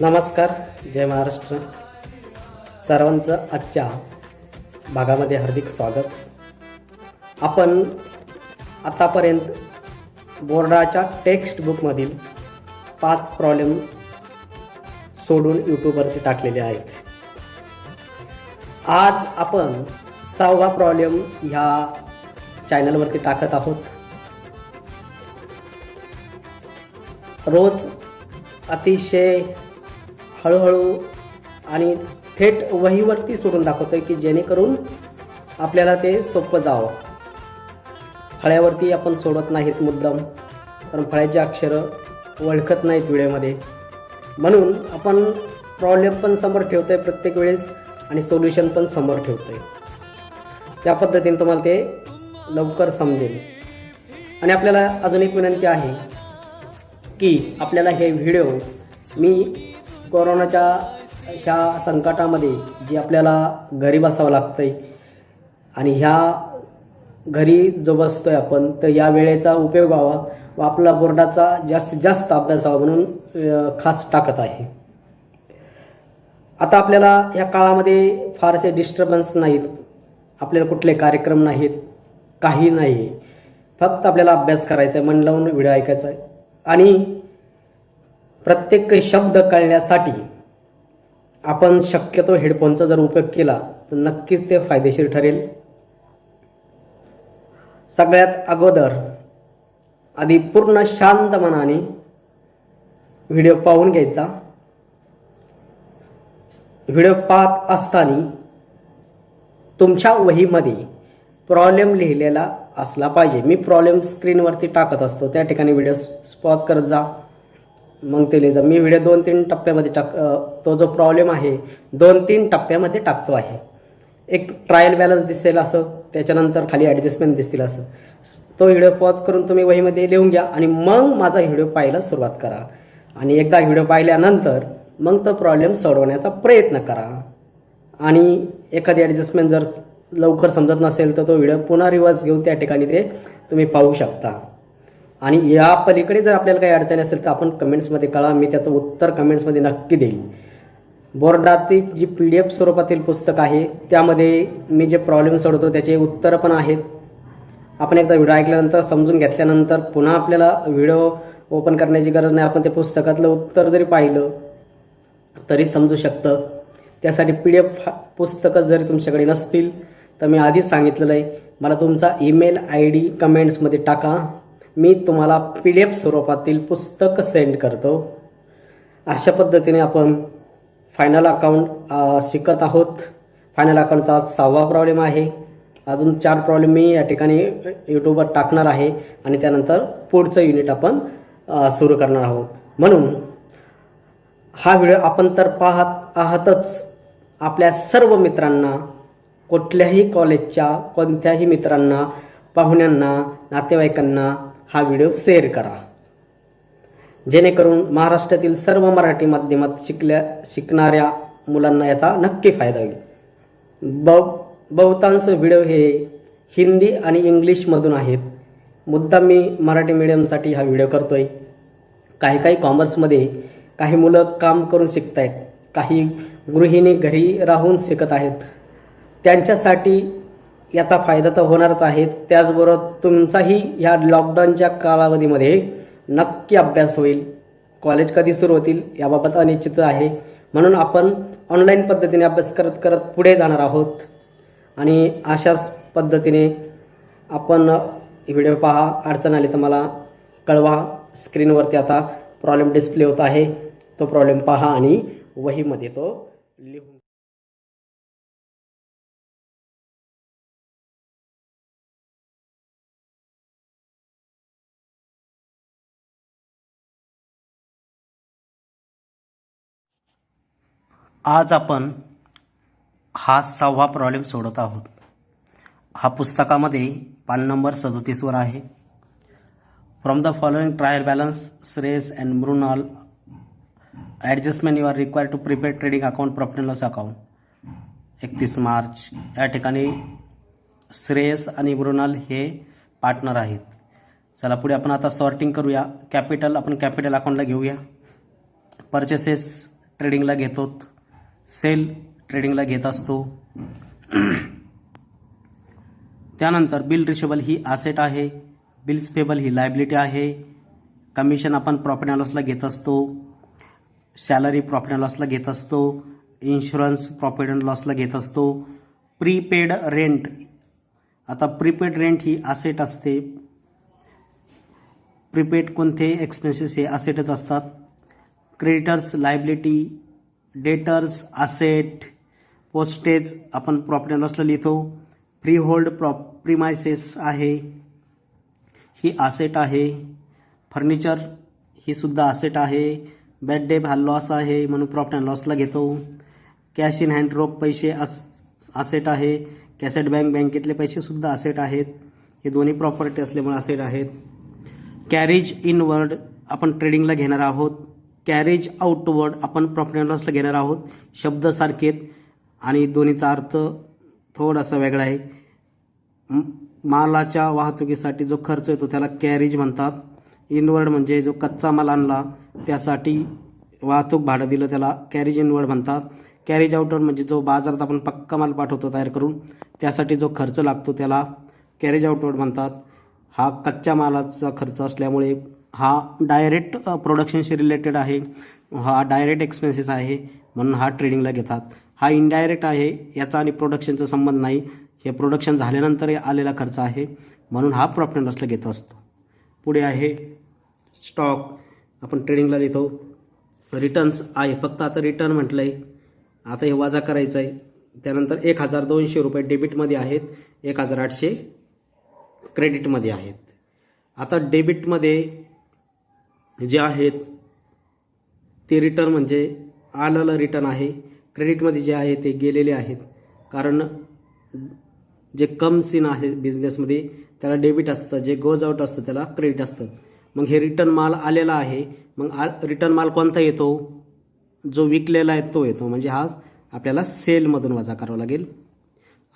नमस्कार, जय महाराष्ट्र. सर्वांचं आजच्या भागामध्ये हार्दिक स्वागत. आपण आतापर्यंत बोर्डाच्या टेक्स्ट बुकमधील 5 प्रॉब्लेम सोडून यूट्यूबवरती टाकलेले आहेत. आज आपण 6वा प्रॉब्लेम ह्या चॅनलवरती टाकत आहोत. रोज अतिशय हळूहळू आणि थेट वहीवरती सोडून दाखवतोय की जेणेकरून आपल्याला ते सोपं जावं. फळ्यावरती आपण सोडत नाहीत मुद्दाम, कारण फळ्याची अक्षरं ओळखत नाहीत व्हिडिओमध्ये. म्हणून आपण प्रॉब्लेम पण समोर ठेवतोय प्रत्येक वेळेस आणि सोल्युशन पण समोर ठेवतोय. त्या पद्धतीने तुम्हाला ते लवकर समजेल. आणि आपल्याला अजून एक विनंती आहे की आपल्याला हे व्हिडिओ मी कोरोनाच्या ह्या संकटामध्ये जे आपल्याला घरी बसावं लागतंय आणि ह्या घरी जो बसतोय आपण, तर या वेळेचा उपयोग व्हावा व आपला बोर्डाचा जास्तीत जास्त अभ्यास व्हावा म्हणून खास टाकत आहे. आता आपल्याला ह्या काळामध्ये फारसे डिस्टर्बन्स नाहीत, आपल्याला कुठले कार्यक्रम नाहीत, काही नाही. फक्त आपल्याला अभ्यास करायचा आहे, मन लावून व्हिडिओ ऐकायचा आहे. आणि प्रत्येक शब्द कळण्यासाठी आपण शक्यतो हेडफोनचा जर उपयोग केला तर नक्कीच ते फायदेशीर ठरेल. सगळ्यात अगोदर आधी पूर्ण शांत मनाने व्हिडिओ पाहून घ्यायचा. व्हिडिओ पाहत असताना तुमच्या वहीमध्ये प्रॉब्लेम लिहिलेला असला पाहिजे. मी प्रॉब्लेम स्क्रीनवरती टाकत असतो, त्या ठिकाणी व्हिडिओ पॉज करत जा, मग ते लिहिजा. मी व्हिडिओ 2-3 टप्प्यामध्ये तो जो प्रॉब्लेम आहे 2-3 टप्प्यामध्ये टाकतो आहे. एक ट्रायल बॅलन्स दिसेल असं, त्याच्यानंतर खाली ॲडजस्टमेंट दिसतील असं. तो व्हिडिओ पॉज करून तुम्ही वहीमध्ये लिहून घ्या आणि मग माझा व्हिडिओ पाहायला सुरुवात करा. आणि एकदा व्हिडिओ पाहिल्यानंतर मग तो प्रॉब्लेम सोडवण्याचा प्रयत्न करा. आणि एखादी ॲडजस्टमेंट जर लवकर समजत नसेल तर तो व्हिडिओ पुन्हा रिवर्स घेऊन त्या ठिकाणी ते तुम्ही पाहू शकता. आणि या पलीकडे जर आपल्याला काही अडचण असेल तर आपण कमेंट्समध्ये कळवा, मी त्याचं उत्तर कमेंट्समध्ये नक्की देईल. बोर्डाची जी PDF स्वरूपातील पुस्तक आहे त्यामध्ये मी जे प्रॉब्लेम सोडवतो त्याचे उत्तरं पण आहेत. आपण एकदा व्हिडिओ ऐकल्यानंतर समजून घेतल्यानंतर पुन्हा आपल्याला व्हिडिओ ओपन करण्याची गरज नाही. आपण ते पुस्तकातलं उत्तर जरी पाहिलं तरी समजू शकतं. त्यासाठी PDF पुस्तकं जरी तुमच्याकडे नसतील तर मी आधीच सांगितलेलं आहे, मला तुमचा ईमेल ID कमेंट्समध्ये टाका, मी तुम्हाला PDF स्वरूपातील पुस्तक सेंड करतो. अशा पद्धतीने आपण फायनल अकाउंट शिकत आहोत. फायनल अकाउंटचा आज 6वा प्रॉब्लेम आहे. अजून 4 प्रॉब्लेम मी या ठिकाणी यूट्यूबवर टाकणार आहे आणि त्यानंतर पुढचं युनिट आपण सुरू करणार आहोत. म्हणून हा व्हिडिओ आपण तर पाहत आहातच. आपल्या सर्व मित्रांना, कुठल्याही कॉलेजच्या कोणत्याही मित्रांना, पाहुण्यांना, नातेवाईकांना हा व्हिडिओ शेअर करा, जेणेकरून महाराष्ट्रातील सर्व मराठी माध्यमात शिकणाऱ्या मुलांना याचा नक्की फायदा होईल. बहुतांश व्हिडिओ हे हिंदी आणि इंग्लिशमधून आहेत. मुद्दाम मी मराठी मीडियमसाठी हा व्हिडिओ करतोय. काही कॉमर्समध्ये काही मुलं काम करून शिकत आहेत, काही गृहिणी घरी राहून शिकत आहेत. त्यांच्यासाठी याचा फायदा तर होणारच आहे. त्याचबरोबर तुमचाही या लॉकडाऊनच्या कालावधीमध्ये नक्की अभ्यास होईल. कॉलेज कधी सुरू होतील याबाबत अनिश्चित आहे. म्हणून आपण ऑनलाईन पद्धतीने अभ्यास करत करत पुढे जाणार आहोत. आणि अशाच पद्धतीने आपण व्हिडिओ पहा. अडचण आली तर मला कळवा. स्क्रीनवरती आता प्रॉब्लेम डिस्प्ले होत आहे, तो प्रॉब्लेम पहा आणि वहीमध्ये तो लिहून. आज आपण हा 6वा प्रॉब्लेम सोडवत आहोत. हा पुस्तकामध्ये पान नंबर 37 आहे. From the following trial balance Shreyas and Mrinal adjustment you are required to prepare trading account, profit and loss account. 31 मार्च या ठिकाणी श्रेयस आणि मृणाल हे पार्टनर आहेत. चला पुढे आपण आता सॉर्टिंग करूया. कॅपिटल आपण कॅपिटल अकाउंटला घेऊया. परचेसेस ट्रेडिंगला घेतो, सेल ट्रेडिंगला घेत असतो. त्यानंतर बिल रिशेबल ही ॲसेट आहे, बिल्स पेबल ही लायबिलिटी आहे. कमिशन आपण प्रॉफिट अँड लॉसला घेत असतो, सॅलरी प्रॉफिट अँड लॉसला घेत असतो, इन्शुरन्स प्रॉफिट अँड लॉसला घेत असतो. प्रीपेड रेंट, आता प्रीपेड रेंट ही ॲसेट असते. प्रीपेड कोणते एक्सपेन्सेस हे ॲसेटच असतात. Creditors liability, debtors asset, postage आपण प्रॉफिट अँड लॉसला लिहितो. फ्री होल्ड प्रिमायसेस आहे, ही ॲसेट आहे. फर्निचर ही सुद्धा ॲसेट आहे. बॅड डेट हा लॉस आहे म्हणून प्रॉफिट अँड लॉसला घेतो. कॅश इन हँड रोख पैसे ॲसेट आहे. कॅसेट बँकेतले पैसे सुद्धा ॲसेट आहेत. हे दोन्ही प्रॉपर्टी असल्यामुळे ॲसेट आहेत. कॅरेज इनवर्ड आपण ट्रेडिंगला घेणार आहोत. कॅरेज आउटवर्ड आपण प्रॉफिट अँड लॉसला घेणार आहोत. शब्द सारखेत आणि दोन्हीचा अर्थ थोडासा वेगळा आहे. मालाच्या वाहतुकीसाठी जो खर्च येतो त्याला कॅरेज म्हणतात. इनवर्ड म्हणजे जो कच्चा माल आणला त्यासाठी वाहतूक भाडं दिलं त्याला कॅरेज इनवर्ड म्हणतात. कॅरेज आउटवर्ड म्हणजे जो बाजारात आपण पक्का माल पाठवतो तयार करून त्यासाठी जो खर्च लागतो त्याला कॅरेज आउटवर्ड म्हणतात. हा कच्च्या मालाचा खर्च असल्यामुळे हा डायरेक्ट प्रोडक्शनशी रिलेटेड आहे, हा डायरेक्ट एक्सपेन्सेस आहे म्हणून हा ट्रेडिंगला घेतात. हा इनडायरेक्ट आहे, याचा आणि प्रोडक्शनचा संबंध नाही, हे प्रोडक्शन झाल्यानंतर आलेला खर्च आहे म्हणून हा प्रॉफिट अँड लॉसला घेत असतो. पुढे आहे स्टॉक, आपण ट्रेडिंगला लिहितो. रिटर्न्स आहे, फक्त आता रिटर्न म्हटलं आहे, आता हे वजा करायचं आहे. त्यानंतर 1200 रुपये डेबिटमध्ये आहेत, 1800 क्रेडिटमध्ये आहेत. आता डेबिटमध्ये जे आहेत ते रिटर्न म्हणजे आलेलं रिटर्न आहे. क्रेडिटमध्ये जे आहे ते गेलेले आहेत, कारण जे कम्स इन आहे बिझनेसमध्ये त्याला डेबिट असतं, जे गोज आउट असतं त्याला क्रेडिट असतं. मग हे रिटर्न माल आलेला आहे, मग रिटर्न माल कोणता येतो, जो विकलेला आहे तो येतो, म्हणजे हा आपल्याला सेलमधून वजा करावा लागेल.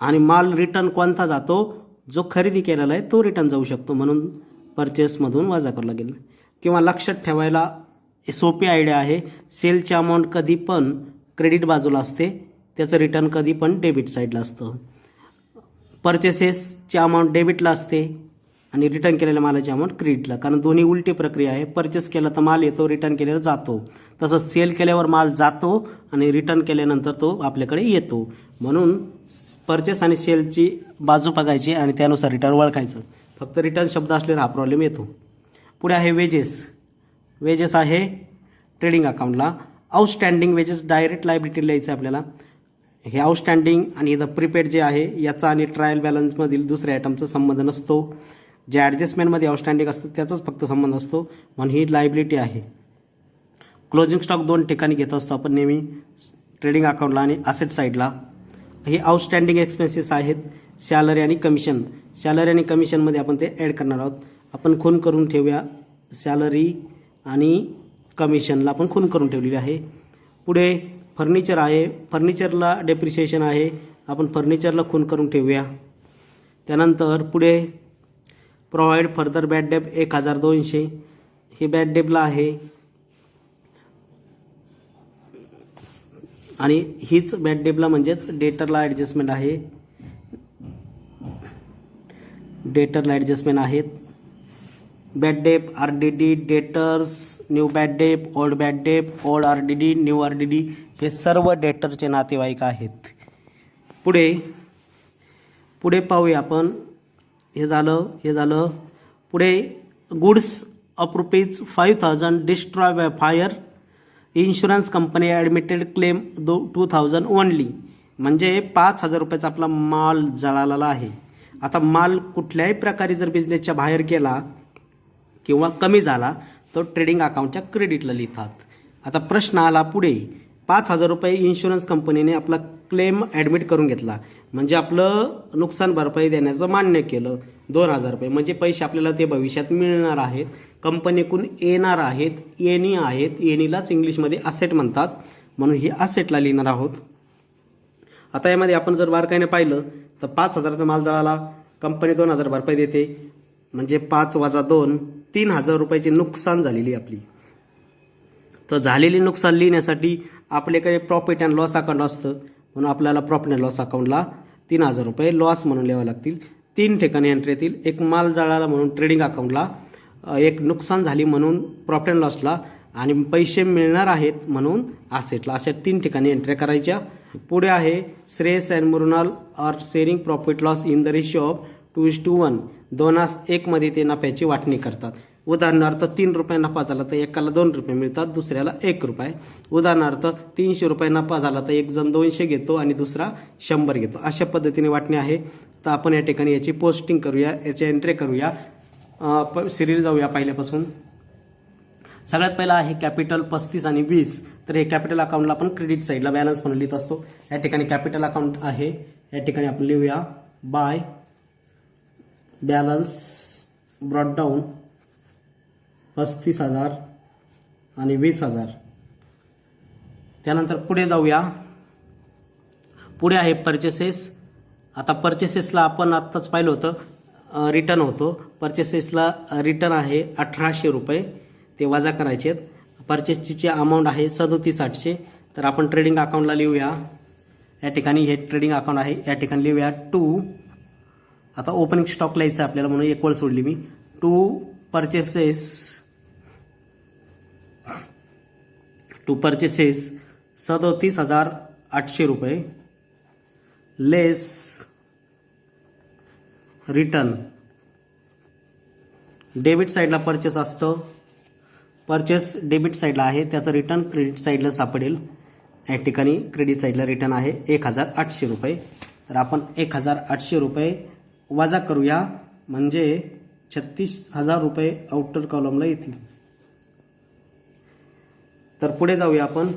आणि माल रिटर्न कोणता जातो, जो खरेदी केलेला आहे तो रिटर्न जाऊ शकतो म्हणून परचेसमधून वजा करावं लागेल. किंवा लक्षात ठेवायला सोपी आयडिया आहे, सेलची अमाऊंट कधी पण क्रेडिट बाजूला असते, त्याचं रिटर्न कधी पण डेबिट साईडला असतं. परचेसेसची अमाऊंट डेबिटला असते आणि रिटर्न केलेल्या मालाची अमाऊंट क्रेडिटला, कारण दोन्ही उलटी प्रक्रिया आहे. परचेस केला तर माल येतो, रिटर्न केल्यावर जातो. तसंच सेल केल्यावर माल जातो आणि रिटर्न केल्यानंतर तो आपल्याकडे येतो. म्हणून परचेस आणि सेलची बाजू बघायची आणि त्यानुसार रिटर्न ओळखायचं. फक्त रिटर्न शब्द असल्यावर हा प्रॉब्लेम येतो. पुढे आहे वेजेस. वेजेस आहे ट्रेडिंग अकाउंटला. आउटस्टँडिंग वेजेस डायरेक्ट लायबिलिटी लिहायचं आपल्याला. हे आउटस्टँडिंग आणि द प्रीपेड जे आहे याचा आणि ट्रायल बॅलन्समधील दुसऱ्या आयटमचा संबंध नसतो. जे ॲडजस्टमेंटमध्ये आउटस्टँडिंग असतं त्याचाच फक्त संबंध असतो म्हणून ही लायबिलिटी आहे. क्लोजिंग स्टॉक दोन ठिकाणी घेत असतो आपण नेहमी, ट्रेडिंग अकाउंटला आणि असेट साईडला. हे आउटस्टँडिंग एक्सपेन्सेस आहेत, सॅलरी आणि कमिशन. सॅलरी आणि कमिशनमध्ये आपण ते ॲड करणार आहोत. आपण खून करून ठेवूया सॅलरी आणि कमिशनला आपण खून करून ठेवलेली आहे. पुढे फर्निचर आहे, फर्निचरला डेप्रिशिएशन आहे, आपण फर्निचरला खून करून ठेवूया. त्यानंतर पुढे प्रोव्हाइड फर्दर बॅड डेप 1200, हे बॅड डेपला आहे आणि हीच बॅड डेपला म्हणजेच डेटरला ॲडजस्टमेंट आहे. डेटरला ॲडजस्टमेंट आहेत. बॅड डेप, RDD, डेटर्स, न्यू बॅड डेप, ओल्ड बॅड डेप, ओल्ड RDD, न्यू RDD, हे सर्व डेटरचे नातेवाईक आहेत. पुढे पाहूया आपण. हे झालं. पुढे goods of ₹5000 destroy by fire, insurance company admitted claim 2000 only, म्हणजे 5000 रुपयाचा आपला माल जळालेला आहे. आता माल कुठल्याही प्रकारे जर बिझनेसच्या बाहेर गेला किंवा कमी झाला तो ट्रेडिंग अकाउंटच्या क्रेडिटला लिहितात. आता प्रश्न आला पुढे, 5000 रुपये इन्शुरन्स कंपनीने आपला क्लेम ॲडमिट करून घेतला, म्हणजे आपलं नुकसान भरपाई देण्याचं मान्य केलं. 2000 रुपये म्हणजे पैसे आपल्याला ते भविष्यात मिळणार आहेत, कंपनीकडून येणार आहेत, येणी आहेत. येणीलाच इंग्लिशमध्ये असेट म्हणतात म्हणून ही असेटला लिहिणार आहोत. आता यामध्ये आपण जर बारकाईने पाहिलं तर 5000चा माल जळाला, कंपनी 2000 भरपाई देते, म्हणजे 5 - 2 3000 रुपयाची नुकसान झालेली आपली. तर झालेले नुकसान लिहिण्यासाठी आपल्याकडे प्रॉफिट अँड लॉस अकाउंट असतं, म्हणून आपल्याला प्रॉफिट अँड लॉस अकाउंटला 3000 रुपये लॉस म्हणून लिहावे लागतील. 3 ठिकाणी एंट्री येतील. एक माल जळाला म्हणून ट्रेडिंग अकाउंटला, एक नुकसान झाली म्हणून प्रॉफिट अँड लॉसला, आणि पैसे मिळणार आहेत म्हणून असेटला. अशा 3 ठिकाणी एंट्री करायच्या. पुढे आहे Shreyas and Mrinal are sharing profit loss in the ratio of 2:1. 2:1 मध्ये ते नफ्याची वाटणी करतात. उदाहरणार्थ 3 रुपये नफा झाला तर एकाला 2 रुपये मिळतात, दुसऱ्याला 1 रुपये. उदाहरणार्थ 300 रुपये नफा झाला तर एक जण 200 घेतो आणि दुसरा 100 घेतो. अशा पद्धतीने वाटणी आहे. तर आपण या ठिकाणी याची पोस्टिंग करूया, याची एंट्री करूया. सिरियल जाऊया पहिल्यापासून. सगळ्यात पहिला आहे कॅपिटल 35 आणि 20. तर हे कॅपिटल अकाउंटला आपण क्रेडिट साईडला बॅलन्स म्हणून लिहित असतो. या ठिकाणी कॅपिटल अकाउंट आहे. या ठिकाणी आपण लिहूया बाय बॅलन्स ब्रॉट डाऊन 35,000 आणि 20,000. त्यानंतर पुढे जाऊया. पुढे आहे परचेसेस. आता परचेसेसला आपण आत्ताच पाहिलं होतं रिटर्न होतो. परचेसेसला रिटर्न आहे 1800 रुपये, ते वजा करायचे आहेत. परचेसची अमाऊंट आहे 37,800. तर आपण ट्रेडिंग अकाउंटला लिहूया. या ठिकाणी हे ट्रेडिंग अकाउंट आहे. या ठिकाणी लिहूया 2. आता ओपनिंग स्टॉक लिहायचं आपल्याला म्हणून एक वेळ सोडली मी. 2 परचेसेस 37,800 रुपये लेस रिटर्न. डेबिट साईडला परचेस असतं. परचेस डेबिट साईडला आहे, त्याचं रिटर्न क्रेडिट साईडला सापडेल. या ठिकाणी क्रेडिट साईडला रिटर्न आहे 1,800 रुपये. तर आपण 1,800 रुपये वजा करूया, म्हणजे 36,000 रुपये आउटर कॉलमला येतील. तर पुढे जाऊया आपण.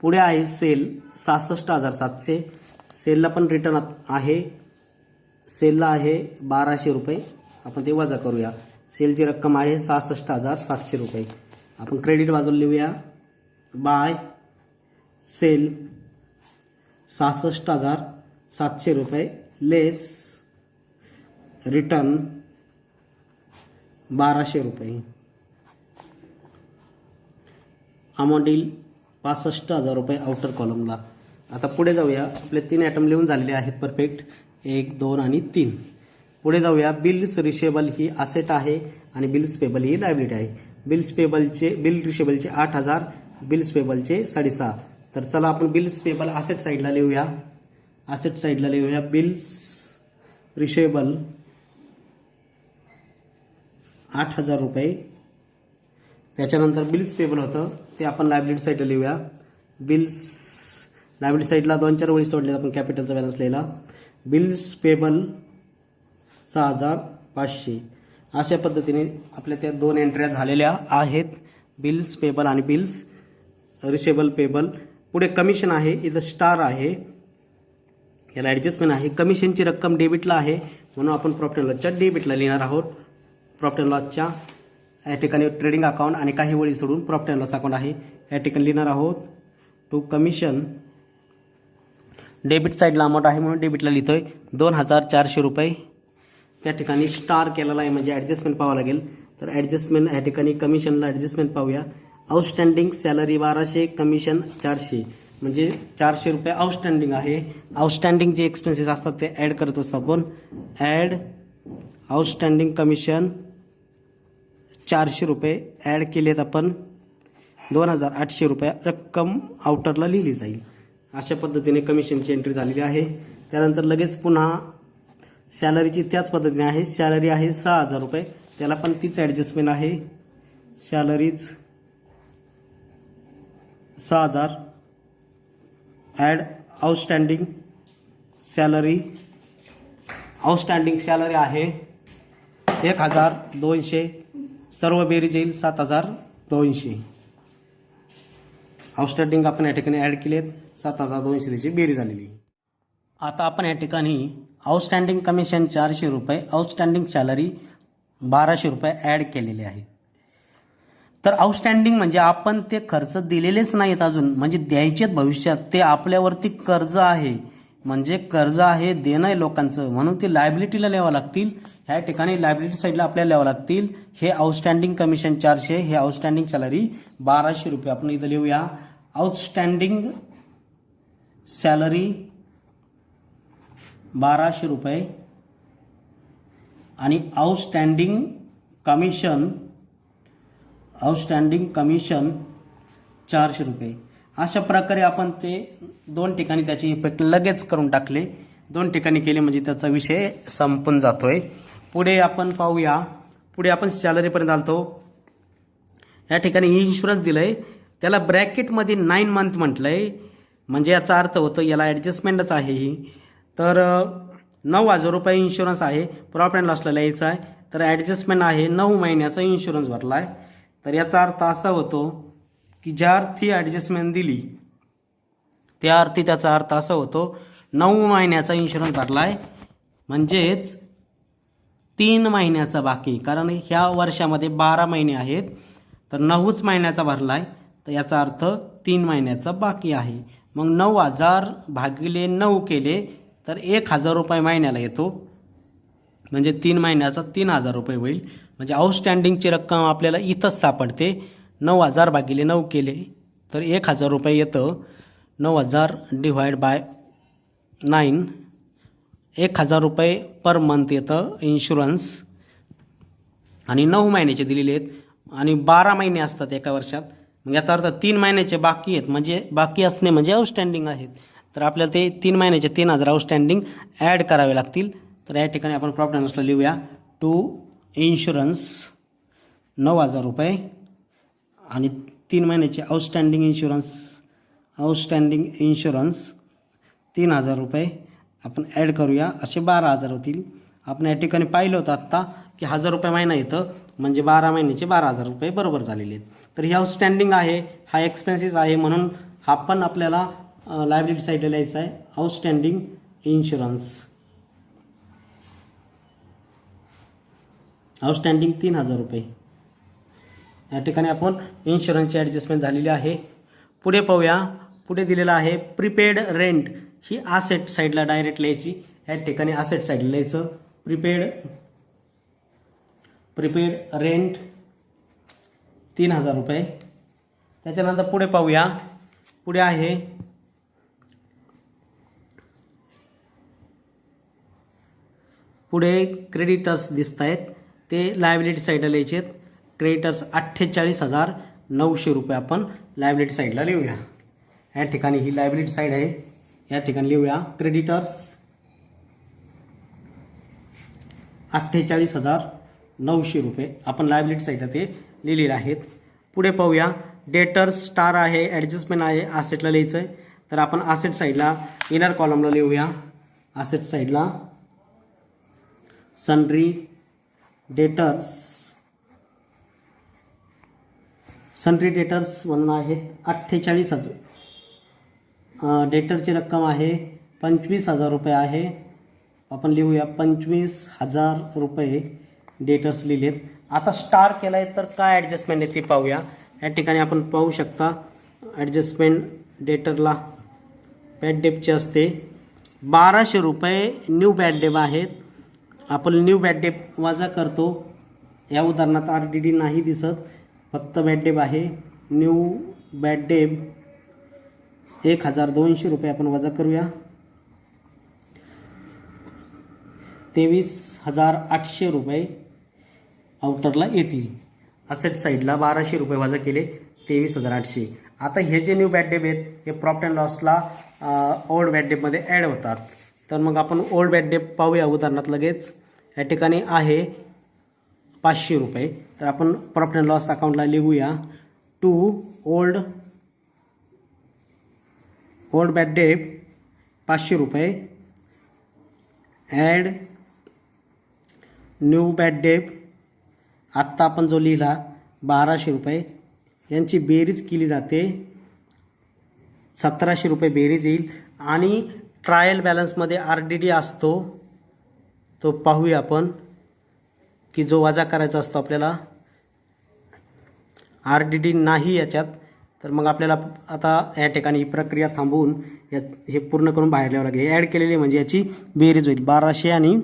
पुढे आहे सेल 66,700. सेलला पण रिटर्न आहे. सेलला आहे 1,200 रुपये. आपण ते वजा करूया. सेलची रक्कम आहे 66,700 रुपये. आपण क्रेडिट बाजूला लिहूया बाय सेल 66,700 रुपये लेस रिटर्न 1,200 रुपये. अमाऊंट येईल 65,000 रुपये आउटर कॉलमला. आता पुढे जाऊया. आपले 3 आयटम लिहून झालेले आहेत परफेक्ट, 1, 2 आणि 3. पुढे जाऊया. बिल्स रिशेबल ही असेट आहे आणि बिल्स पेबल ही लायबिलिटी आहे. बिल रिशेबलचे 8,000, बिल्स पेबलचे 6,500. तर चला आपण बिल्स पेबल असेट साईडला लिहूया. असेट साईडला लिहूया बिल्स रिशेबल 8,000 रुपये. त्याच्यानंतर बिल्स पेबल होतं ते आपण लायबिलिटी साईडला लिहूया. बिल्स लायबिलिटी साईडला 2-4 वेळी सोडले आपण कॅपिटलचा बॅलन्स लिहिला. Bills payable 6,500. अशा पद्धतीने आपल्या त्या 2 एंट्र्या झालेल्या आहेत, बिल्स पेबल आणि बिल्स रिशेबल पेबल. पुढे कमिशन आहे, इथं स्टार आहे, याला ॲडजस्टमेंट आहे. कमिशनची रक्कम डेबिटला आहे म्हणून आपण प्रॉफिट अँड लॉसच्या डेबिटला लिहिणार आहोत. प्रॉफिट अँड लॉसच्या या ठिकाणी ट्रेडिंग अकाउंट आणि काही वेळी सोडून प्रॉफिट अँड लॉस अकाउंट आहे, या ठिकाणी लिहिणार आहोत. टू कमिशन डेबिट साईडला अमाऊंट आहे म्हणून डेबिटला लिहितोय 2,400 रुपये. त्या ठिकाणी स्टार केलेला आहे म्हणजे ॲडजस्टमेंट पाहावं लागेल. तर ॲडजस्टमेंट या ठिकाणी कमिशनला ॲडजस्टमेंट पाहूया. आउटस्टँडिंग सॅलरी 1,200, कमिशन 400, म्हणजे 400 रुपये आउटस्टँडिंग आहे. आउटस्टँडिंग जे एक्सपेन्सेस असतात ते ॲड करत असतो आपण. ॲड आउटस्टँडिंग कमिशन 400 रुपये ॲड केलेत आपण. 2,800 रुपये रक्कम आउटरला लिहिली जाईल. अशा पद्धतीने कमिशनची एंट्री झालेली आहे. त्यानंतर लगेच पुन्हा सॅलरीची त्याच पद्धतीने आहे. सॅलरी आहे 6,000 रुपये, त्याला पण तीच ॲडजस्टमेंट आहे. Salaries 6,000 add outstanding salary. Outstanding salary आहे 1,200, सर्व बेरीज येईल 7,200. आउटस्टँडिंग आपण या ठिकाणी ॲड केलेत, 7,200 त्याची बेरीज झालेली. आता आपण या ठिकाणी आउटस्टँडिंग कमिशन 400 रुपये, आउटस्टँडिंग सॅलरी 1,200 रुपये ॲड केलेले आहे. तर आउटस्टँडिंग म्हणजे आपण ते खर्च दिलेलेच नाहीत अजून, म्हणजे द्यायचेत भविष्यात, ते आपल्यावरती कर्ज आहे. म्हणजे कर्ज आहे, देणं आहे लोकांचं, म्हणून ते लायबिलिटीला लिहावं लागतील. ह्या ठिकाणी लायबिलिटी साईडला आपल्याला लिहावं लागतील. हे आउटस्टँडिंग कमिशन 400, हे आउटस्टँडिंग सॅलरी 1200 रुपये. आपण इथं लिहूया आउटस्टँडिंग सॅलरी 1200 रुपये आणि आउटस्टँडिंग कमिशन 400 रुपये. अशा प्रकारे आपण ते दोन ठिकाणी त्याचे इफेक्ट लगेच करून टाकले. दोन ठिकाणी केले म्हणजे त्याचा विषय संपून जातोय. पुढे आपण पाहूया. पुढे आपण सॅलरीपर्यंत आलतो. या ठिकाणी इन्शुरन्स दिलंय, त्याला ब्रॅकेटमध्ये 9 मंथ म्हटलंय. म्हणजे याचा अर्थ होतो याला ॲडजस्टमेंटच आहे ही. तर 9,000 रुपये इन्शुरन्स आहे, प्रॉफिट अँड लॉसला लिहायचा आहे. तर ॲडजस्टमेंट आहे 9 महिन्याचा इन्शुरन्स भरला आहे. तर याचा अर्थ असा होतो की ज्या अर्थी ॲडजस्टमेंट दिली त्या अर्थी त्याचा अर्थ असा होतो 9 महिन्याचा इन्शुरन्स भरला आहे, म्हणजेच 3 महिन्याचा बाकी. कारण ह्या वर्षामध्ये 12 महिने आहेत, तर 9च महिन्याचा भरला आहे, तर याचा अर्थ 3 महिन्याचा बाकी आहे. मग 9,000 भागिले 9 केले तर 1,000 रुपये महिन्याला येतो, म्हणजे 3 महिन्याचा 3,000 रुपये होईल. म्हणजे आउटस्टँडिंगची रक्कम आपल्याला इथंच सापडते. 9,000 भागिले 9 केले तर 1,000 रुपये येतं. 9,000 डिवाइड बाय 9, 1,000 रुपये पर मंथ येतं इन्शुरन्स. आणि 9 महिन्याचे दिलेले आहेत आणि 12 महिने असतात एका वर्षात. मग याचा अर्थ 3 महिन्याचे बाकी आहेत, म्हणजे बाकी असणे म्हणजे आउटस्टँडिंग आहेत. तर आपल्याला ते 3 महिन्याचे 3,000 आउटस्टँडिंग ॲड करावे लागतील. तर या ठिकाणी आपण प्रॉफिट अँड लॉसला लिहूया टू इन्शुरन्स 9,000 रुपये आणि 3 महिन्याचे आउटस्टँडिंग इन्शुरन्स 3,000 रुपये आपण ॲड करूया, असे 12,000 होतील. आपण या ठिकाणी पाहिलं होतं आत्ता की 1,000 रुपये महिना येतं, म्हणजे 12 महिन्याचे 12,000 रुपये बरोबर झालेले आहेत. तर हे आउटस्टँडिंग आहे, हा एक्सपेन्सेस आहे, म्हणून हा पण आपल्याला लायबिलिटी साईडला लिहायचा आहे. आउटस्टँडिंग इन्शुरन्स, आउटस्टँडिंग 3,000 रुपये. या ठिकाणी आपण इन्शुरन्सची ॲडजस्टमेंट झालेली आहे. पुढे पाहूया. पुढे दिलेला आहे प्रीपेड रेंट. ही आसेट साईडला डायरेक्ट लिहायची. या ठिकाणी आसेट साईडला लिहायचं प्रीपेड रेंट 3,000 रुपये. त्याच्यानंतर पुढे पाहूया. पुढे आहे पुढे क्रेडिटर्स दिसत आहेत, ते लायबिलिटी साईडला लिहायचे आहेत. क्रेडिटर्स 48,900 रुपये आपण लायबिलिटी साईडला लिहूया. या ठिकाणी ही लायबिलिटी साईड आहे, या ठिकाणी लिहूया क्रेडिटर्स 48,900 रुपये आपण लायबिलिटी साईडला ते लिहिलेले आहेत. पुढे पाहूया. डेटर्स स्टार आहे, ॲडजस्टमेंट आहे, आसेटला लिहायचं आहे. तर आपण आसेट साईडला इनर कॉलमला लिहूया. आसेट साईडला सन्ड्री डेटर्स म्हणून आहेत 48,000. डेटरची रक्कम आहे 25,000 रुपये आहे. आपण लिहूया 25,000 रुपये डेटर्स लिहिलेत. आता स्टार केला आहे तर काय ॲडजस्टमेंट आहे ते पाहूया. या ठिकाणी आपण पाहू शकता ॲडजस्टमेंट डेटरला बॅड डेपची असते 1200 रुपये. न्यू बॅड डेप आहेत, आपण न्यू बॅड डेप वजा करतो. या उदाहरणात RDD नाही दिसत, फक्त बॅड डेप आहे. न्यू बॅड डेप 1,200 रुपये आपण वजा करूया. 23,800 रुपये आउटरला येतील. असेट साईडला 1200 रुपये वजा केले 23,800. आता हे जे न्यू बॅड डेप आहेत हे प्रॉफिट अँड लॉसला ओल्ड बॅड डेपमध्ये ॲड होतात. तर मग आपण ओल्ड बॅड डेप पाहूया उदाहरणात लगेच. या ठिकाणी आहे 500 रुपये. तर आपण प्रॉफिट अँड लॉस अकाउंटला लिहूया टू ओल्ड बॅड डेप 500 रुपये ॲड न्यू बॅड डेप. आत्ता आपण जो लिहिला 1200 रुपये, यांची बेरीज केली जाते 1,700 रुपये बेरीज येईल. आणि ट्रायल बॅलन्समध्ये RDD असतो, तो पाहूया आपण की जो वजा करायचा असतो आपल्याला. RDD नाही याच्यात, तर मग आपल्याला आता या ठिकाणी ही प्रक्रिया थांबवून हे पूर्ण करून बाहेर लिहावं लागेल. ॲड केलेली म्हणजे याची बेरीज होईल 1200 आणि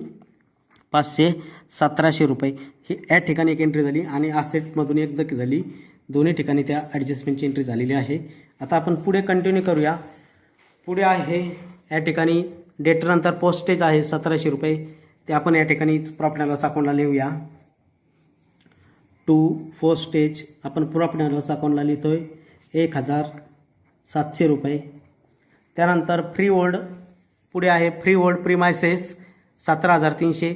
500 1700 रुपये. ही या ठिकाणी एक एंट्री झाली आणि असेटमधून एक झाली. दोन्ही ठिकाणी त्या ॲडजस्टमेंटची एंट्री झालेली आहे. आता आपण पुढे कंटिन्यू करूया. पुढे आहे या ठिकाणी डेटनंतर पोस्टेज आहे 1700 रुपये. ते आपण या ठिकाणी प्रॉफिट अँड लॉस अकाउंटला लिहूया. टू पोस्टेज आपण प्रॉफिट अँड लॉस अकाउंटला लिहितोय 1700 रुपये. त्यानंतर फ्री होल्ड पुढे आहे फ्री होल्ड प्रीमायसेस 17300.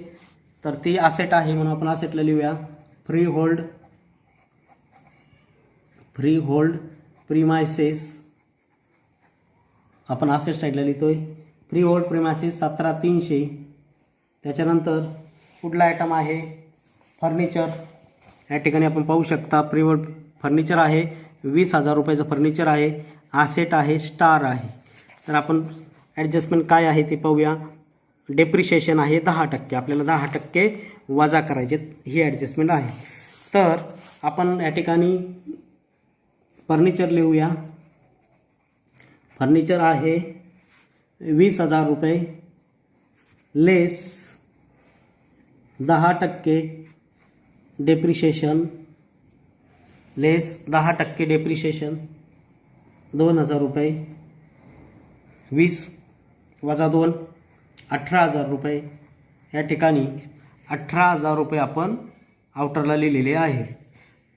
तर ती असेट आहे म्हणून आपण असेटला लिहूया. फ्री होल्ड प्रीमायसेस आपण असेट साईडला लिहितोय. Free hold premises 17300. त्याच्यानंतर पुढला आयटम आहे फर्निचर. या ठिकाणी आपण पाहू शकता फ्री होल्ड फर्निचर आहे 20,000 रुपयाचं फर्निचर आहे. असेट आहे स्टार आहे. तर आपण ॲडजस्टमेंट काय आहे ते पाहूया. डेप्रिशिएशन आहे 10%. आपल्याला 10% वजा करायचे, ही ॲडजस्टमेंट आहे. तर आपण या ठिकाणी फर्निचर लिहूया. फर्निचर आहे 20,000 रुपये लेस 10% डेप्रिशिएशन, लेस 10% डेप्रिशिएशन 2,000 रुपये. 20 वजा 2 18,000 रुपये. या ठिकाणी 18,000 रुपये आपण आउटरला लिहिलेले आहे.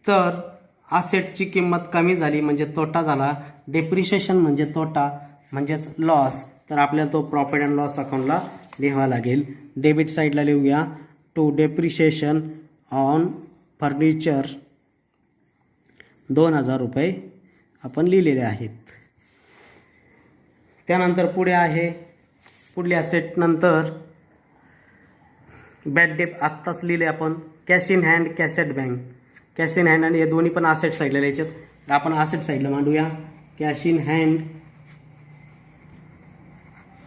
तर असेटची किंमत कमी झाली म्हणजे तोटा झाला. डेप्रिशिएशन म्हणजे तोटा म्हणजेच लॉस. तर आपल्याला तो प्रॉफिट अँड लॉस अकाउंटला लिहावा लागेल. डेबिट साईडला लिहूया. टू डेप्रिशिएशन ऑन फर्निचर 2,000 रुपये आपण लिहिलेले आहेत. त्यानंतर पुढे आहे पुढल्या सेट नंतर बॅड डेप आत्ताच लिहिले आपण. Cash in hand cassette bank. Cash in hand आणि हे दोन्ही पण असेट साईडला लिहायचे. तर आपण असेट साईडला मांडूया. Cash in hand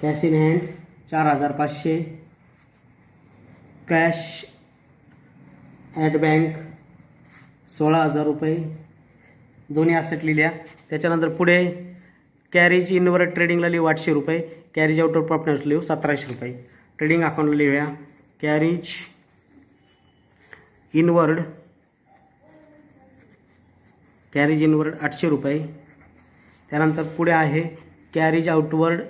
4,500. Cash at bank 16,000 रुपये. दोन्ही असेट लिहिल्या. त्याच्यानंतर पुढे कॅरेज इनवर्ड ट्रेडिंगला लिहू 800 रुपये. कॅरेज आउट ऑफ प्रॉफिट लिहू 1700 रुपये. ट्रेडिंग अकाउंटला लिहूया कॅरेज इनवर्ड 800 रुपये. त्यानंतर पुढे आहे कॅरेज आउटवर्ड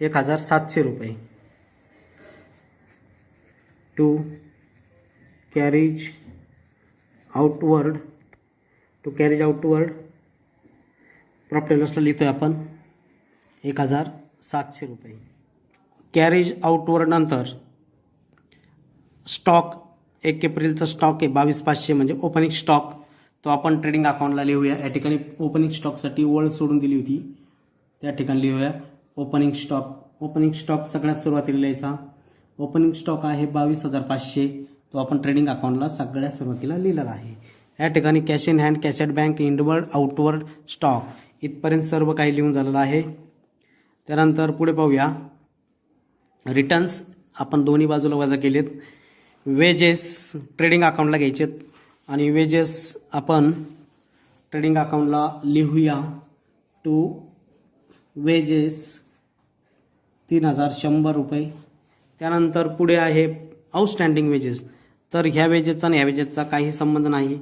1,700 रुपये. To carriage outward profit and लॉसला लिहितोय आपण 1,700 रुपये. कॅरेज आउटवर्ड नंतर स्टॉक 1 एप्रिलचा स्टॉक आहे 22,500 म्हणजे ओपनिंग स्टॉक. तो आपण ट्रेडिंग अकाउंटला लिहूया. या ठिकाणी ओपनिंग स्टॉकसाठी वळ सोडून दिली होती, त्या ठिकाणी लिहूया ओपनिंग स्टॉक सगळ्यात सुरुवातीला लिहायचा. ओपनिंग स्टॉक आहे 22,500. तो आपण ट्रेडिंग अकाउंटला सगळ्यात सुरुवातीला लिहिलेला आहे. या ठिकाणी cash in hand cassette bank inward outward stock इथपर्यंत सर्व काही लिहून झालेलं आहे. त्यानंतर पुढे पाहूया रिटर्न्स आपण दोन्ही बाजूला वजा केलेत. वेजेस ट्रेडिंग अकाउंटला घ्यायचेत आणि वेजेस आपण ट्रेडिंग अकाउंटला लिहूया. टू वेजेस 3,100 रुपये. त्यानंतर पुढे आहे आउटस्टँडिंग वेजेस. तर ह्या वेजेसचा आणि ह्या वेजेसचा काही संबंध नाही.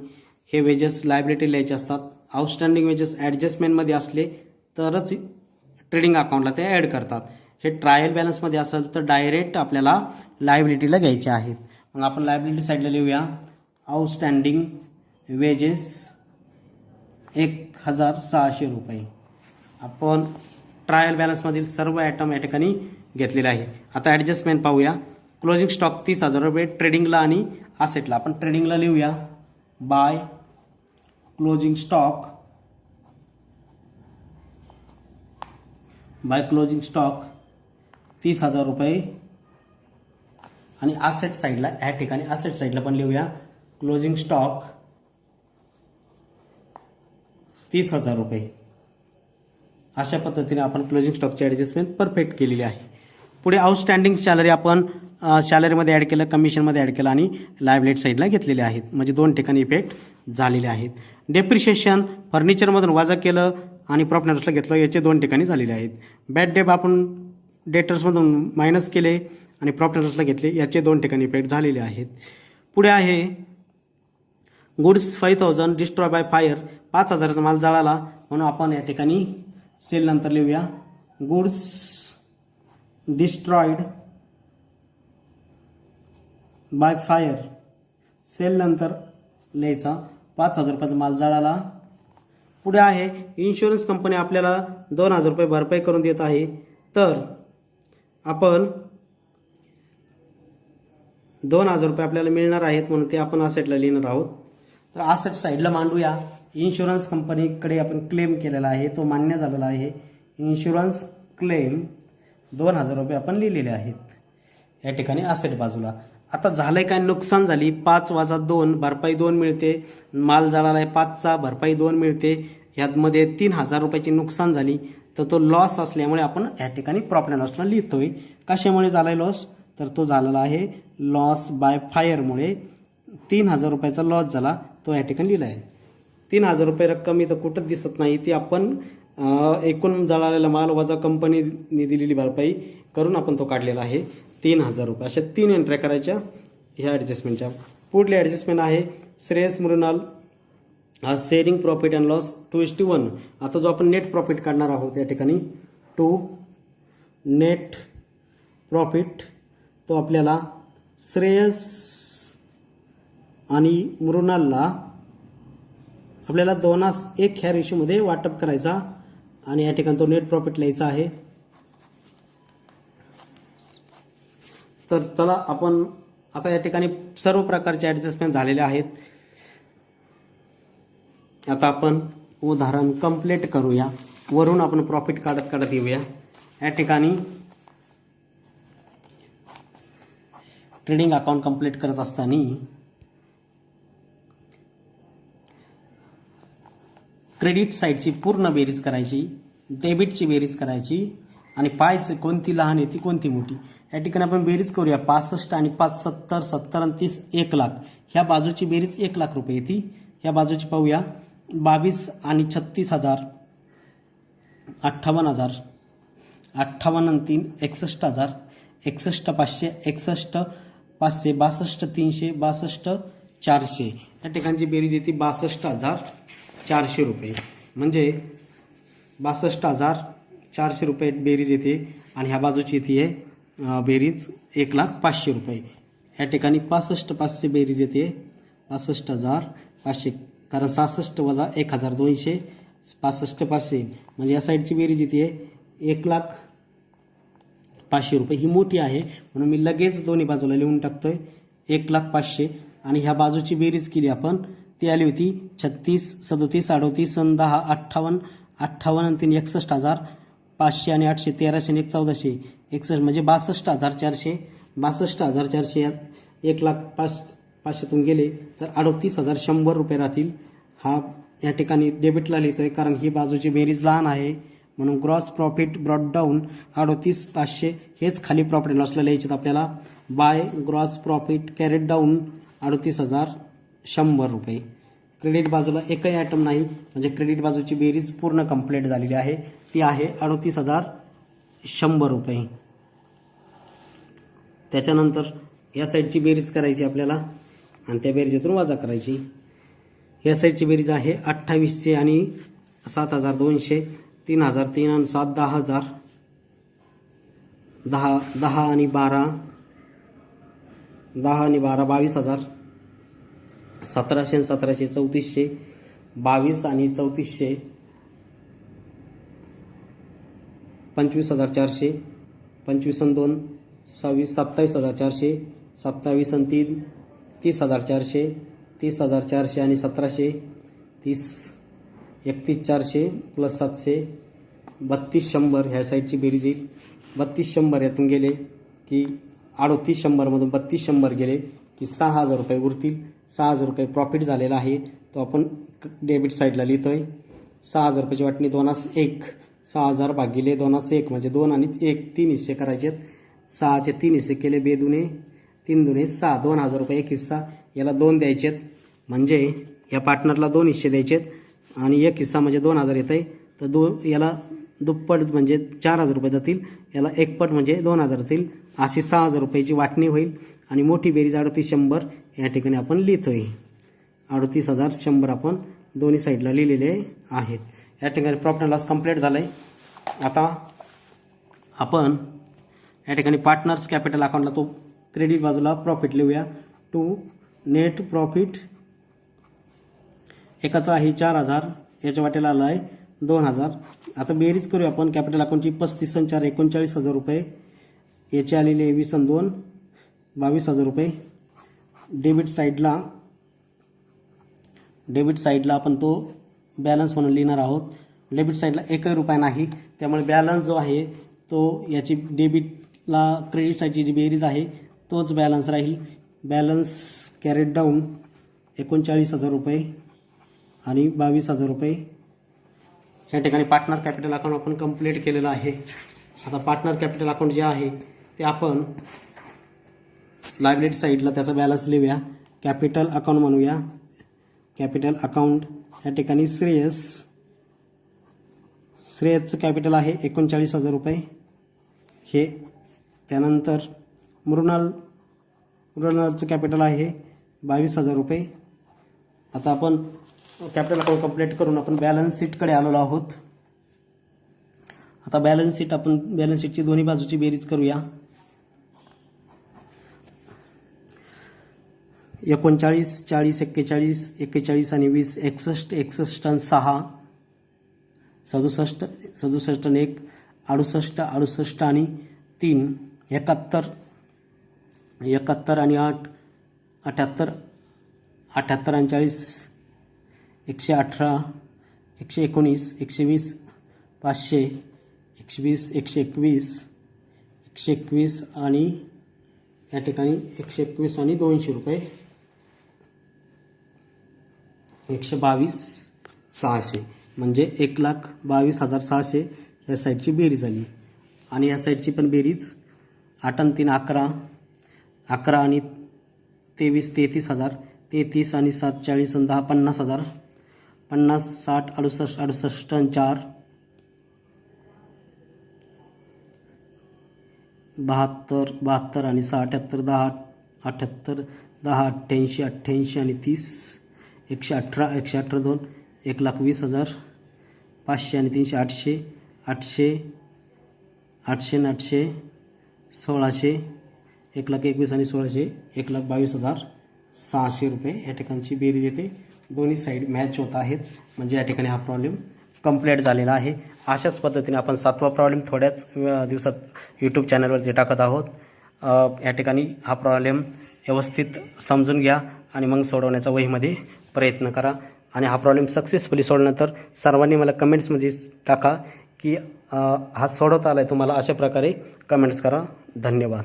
हे वेजेस लायबिलिटी लिहायचे असतात. आउटस्टँडिंग वेजेस ॲडजस्टमेंटमध्ये असले तरच ट्रेडिंग अकाउंटला ते ॲड करतात. हे ट्रायल बॅलन्समध्ये असेल तर डायरेक्ट आपल्याला लायबिलिटीला घ्यायचे आहेत. मग आपण लायबिलिटी साईडला लिहूया आउटस्टँडिंग वेजेस 1,600 रुपये. आपण ट्रायल बॅलन्समधील सर्व आयटम या ठिकाणी घेतलेले आहे. आता ॲडजस्टमेंट पाहूया. क्लोजिंग स्टॉक 30,000 रुपये ट्रेडिंगला आणि असेटला. आपण ट्रेडिंगला लिहूया बाय क्लोजिंग स्टॉक 30,000 रुपये. आणि असेट साईडला या ठिकाणी असेट साईडला पण लिहूया क्लोजिंग स्टॉक 30,000 रुपये. अशा पद्धतीने आपण क्लोजिंग स्टॉकची ॲडजस्टमेंट परफेक्ट केलेली आहे. पुढे आउटस्टँडिंग सॅलरी आपण सॅलरीमध्ये ॲड केलं, कमिशनमध्ये ॲड केलं आणि लायबिलिटी साईडला घेतलेले आहेत. म्हणजे 2 ठिकाणी इफेक्ट झालेले आहेत. डेप्रिशिएशन फर्निचरमधून वजा केलं आणि प्रॉफिट अँड लॉसला घेतलं, याचे 2 ठिकाणी झालेले आहेत. बॅड डेट आपण डेटर्समधून मायनस केले आणि प्रॉफिट अँड लॉसला घेतले, याचे 2 ठिकाणी इफेक्ट झालेले आहेत. पुढे आहे गुड्स 5000 डिस्ट्रॉय बाय फायर, 5000चा माल जळाला म्हणून आपण या ठिकाणी सेल नंतर लिहूया goods destroyed by fire, sale नंतर लिहायचा 5000 रुपयाचा माल जळाला. पुढे आहे इन्शुरन्स कंपनी आपल्याला 2000 रुपये भरपाई करून देत आहे, तर आपण 2000 रुपये आपल्याला मिळणार आहेत म्हणून ते आपण असेटला लिहिणार आहोत. तर असेट साईडला मांडूया. इन्शुरन्स कंपनीकडे आपण क्लेम केलेला आहे, तो मान्य झालेला आहे. इन्शुरन्स क्लेम 2000 रुपये आपण लिहिलेले आहेत या ठिकाणी असेट बाजूला. आता झालंय काय, नुकसान झाली 5 वजा 2 भरपाई 2 मिळते, माल जळाला आहे 5चा भरपाई 2 मिळते, ह्यामध्ये 3000 रुपयाची नुकसान झाली, तर तो लॉस असल्यामुळे आपण या ठिकाणी प्रॉफिट अँड लॉसला लिहितोय. कशामुळे झालाय लॉस, तर तो झालेला आहे लॉस बाय फायरमुळे. 3000 रुपयाचा लॉस झाला, तो या ठिकाणी लिहिला आहे. 3000 रुपये रक्कम इथं कुठं दिसत नाही, ती आपण एकूण जळालेला माल वजा कंपनीने दिलेली भरपाई करून आपण तो काढलेला आहे 3000 रुपये. अशा 3 एंट्र्या करायच्या ह्या ॲडजस्टमेंटच्या. पुढली ॲडजस्टमेंट आहे Shreyas Mrinal sharing profit and loss 2:1. आता जो आपण नेट प्रॉफिट काढणार आहोत या ठिकाणी टू नेट प्रॉफिट, तो आपल्याला श्रेयस आणि मृणालला आपल्याला 2:1 ह्या रेशोमध्ये वाटप करायचा आणि या ठिकाणी तो नेट प्रॉफिट लिहायचा आहे. तर चला आपण आता या ठिकाणी सर्व प्रकारचे ॲडजस्टमेंट झालेले आहेत. आता आपण उदाहरण कंप्लीट करूया. वरून आपण प्रॉफिट काढत काढत येऊया. या ठिकाणी ट्रेडिंग अकाउंट कंप्लीट करत असताना क्रेडिट साईडची पूर्ण बेरीज करायची, डेबिटची बेरीज करायची आणि पाहायचं कोणती लहान आहे ती कोणती मोठी. या ठिकाणी आपण बेरीज करूया. 65 आणि 5 70, 70 आणि 30 1 लाख. ह्या बाजूची बेरीज 1 लाख रुपये येते. ह्या बाजूची पाहूया 22 आणि 36,000, 58,000, 58 आणि 3 61,000, 61,500, 61,500, 62,300, 62,400. या ठिकाणची बेरीज येते 62,400 रुपये. म्हणजे 62,400 रुपये बेरीज येते आणि ह्या बाजूची येते बेरीज 1,05,000 रुपये. या ठिकाणी 65,500 बेरीज येते 65,500, कारण 66 वजा 1,200, 65,500 म्हणजे या साईडची बेरीज येते 1,05,000 रुपये. ही मोठी आहे म्हणून मी लगेच दोन्ही बाजूला लिहून टाकतोय 1,05,000 आणि ह्या बाजूची बेरीज केली आपण, ती आली होती 36, 37, 38 आणि 10, 58, 58 आणि 3 61,500 आणि 800, 1300 आणि 1 1400, 61 म्हणजे 62,400. 62,400 यात 1,05,000 गेले तर 38,100 रुपये राहतील. हा या ठिकाणी डेबिटला लिहितोय कारण ही बाजूची बेरीज लहान आहे म्हणून ग्रॉस प्रॉफिट ब्रॉट डाऊन 38,500. हेच खाली प्रॉफिट अँड लॉसला लिहायचे आपल्याला. By gross profit carried down 38,100 रुपये. क्रेडिट बाजूला एकही आयटम नाही म्हणजे क्रेडिट बाजूची बेरीज पूर्ण कंप्लीट झालेली आहे. ती आहे 38,100 रुपये. त्याच्यानंतर या साईडची बेरीज करायची आपल्याला आणि त्या बेरीजतून वजा करायची. या साईडची बेरीज आहे 2800 आणि 7,200, 3,003 आणि 7 10,000, 10 आणि 12, 10 आणि 12 22,000, 1700 आणि 1700 3400, 22 आणि 3400 25,400, 25 आणि 2 26, 27,400, 27 आणि 3 30,400, 30,400 आणि 1700 30, 31,400 प्लस 700 32,100. ह्या साईडची बेरीज येईल. 32,100 यातून गेले की 38,100मधून 32,100 गेले की 6,000 रुपये उरतील. 6,000 रुपये प्रॉफिट झालेला आहे तो आपण डेबिट साईडला लिहितोय. 6,000 रुपयाची वाटणी 2:1, 6,000 भागिले 2:1 म्हणजे 2 आणि 1 3 हिस्से करायचे आहेत 6चे 3 हिस्से केले, 2 दुणे 3 दुणे 6, 2000 रुपये एक हिस्सा. याला 2 द्यायचेत, म्हणजे या पार्टनरला 2 हिस्से द्यायचेत आणि एक हिस्सा म्हणजे 2000 येत आहे. तर याला दुप्पट म्हणजे 4000 रुपये जातील, याला एकपट म्हणजे 2000 येतील. अशी 6000 रुपयाची वाटणी होईल. आणि मोठी बेरीज 3800 या ठिकाणी आपण लिहितोय. 38100 आपण दोन्ही साईडला लिहिलेले आहेत. या ठिकाणी प्रॉफिट अँड लॉस कंप्लीट झालं आहे. आता आपण या ठिकाणी पार्टनर्स कॅपिटल अकाउंटला तो क्रेडिट बाजूला प्रॉफिट लिहूया. टू नेट प्रॉफिट एकाचा आहे 4000, याच्या वाटेला आला आहे 2000. आता बेरीज करूया आपण कॅपिटल अकाउंटची. 35 आणि 4 39,000 रुपये, याचे आलेले 20 आणि 2 22,000 रुपये. डेबिट साईडला आपण तो बॅलन्स म्हणून लिहिणार आहोत. डेबिट साईडला 1 रुपया नाही, त्यामुळे बॅलन्स जो आहे तो याची डेबिटला क्रेडिट साईडची जी बेरीज आहे तोच बॅलन्स राहील. बॅलन्स कॅरेट डाऊन 39,000 रुपये आणि 22,000 रुपये. या ठिकाणी पार्टनर कॅपिटल अकाउंट आपण कंप्लीट केलेलं आहे. आता पार्टनर कॅपिटल अकाउंट जे आहे ते आपण लायबिलिटी साईडला त्याचा बॅलन्स लिहूया. कॅपिटल अकाउंट म्हणूया. कॅपिटल अकाउंट या ठिकाणी श्रेयसचं कॅपिटल आहे 39,000 रुपये हे. त्यानंतर मृणालचं कॅपिटल आहे 22,000 रुपये. आता आपण कॅपिटल अकाउंट कंप्लीट करून आपण बॅलन्स शीटकडे आलेलो आहोत. आता बॅलन्स शीटची दोन्ही बाजूची बेरीज करूया. 39, 40, 41, 41 आणि 20 61, 61 आणि 6 67, 67 आणि 1 68, 68 आणि 3 71, 71 आणि 8 78, 78 आणि 40 118, 119, 120 500 120, 121, 121 आणि या ठिकाणी 121 आणि 200 रुपये 122,600 म्हणजे 1,22,600 या साईडची बेरीज झाली. आणि या साईडची पण बेरीज 8 आणि 3 11, 11 आणि 23 33,000, 33 आणि 7 40 आणि 10 50,000, 50 60 68 68 आणि 4 72 72 आणि 6 78 10 78 10 88 88 आणि 30 118 118 2 1,20,000, 500 आणि 300 800 800 800 आणि 800 1600 1,21,000 आणि 1600 1,22,600 रुपये या ठिकाणची बेरीज येते. दोन्ही साईड मॅच होत आहेत, म्हणजे या ठिकाणी हा प्रॉब्लेम कंप्लीट झालेला आहे. अशाच पद्धतीने आपण 7वा प्रॉब्लेम थोड्याच दिवसात यूट्यूब चॅनलवरती टाकत आहोत. या ठिकाणी हा प्रॉब्लेम व्यवस्थित समजून घ्या आणि मग सोडवण्याचा वहीमध्ये प्रयत्न करा. आणि हा प्रॉब्लेम सक्सेसफुली सोडवल्यानंतर सर्वांनी मला कमेंट्समध्ये टाका की हा सोडवता आला आहे तुम्हाला. अशा प्रकारे कमेंट्स करा. धन्यवाद.